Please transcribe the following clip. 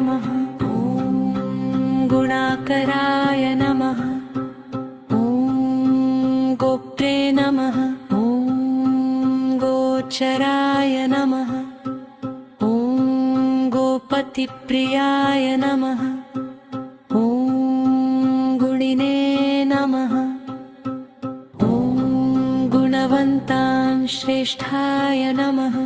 नमः। ॐ गुणाकराय नमः। ॐ गोप्त्रे नमः। ॐ गोचराय नमः। ॐ गोपतिप्रियाय नमः। ॐ गुणिने नमः। ॐ गुणवन्तां श्रेष्ठाय नमः।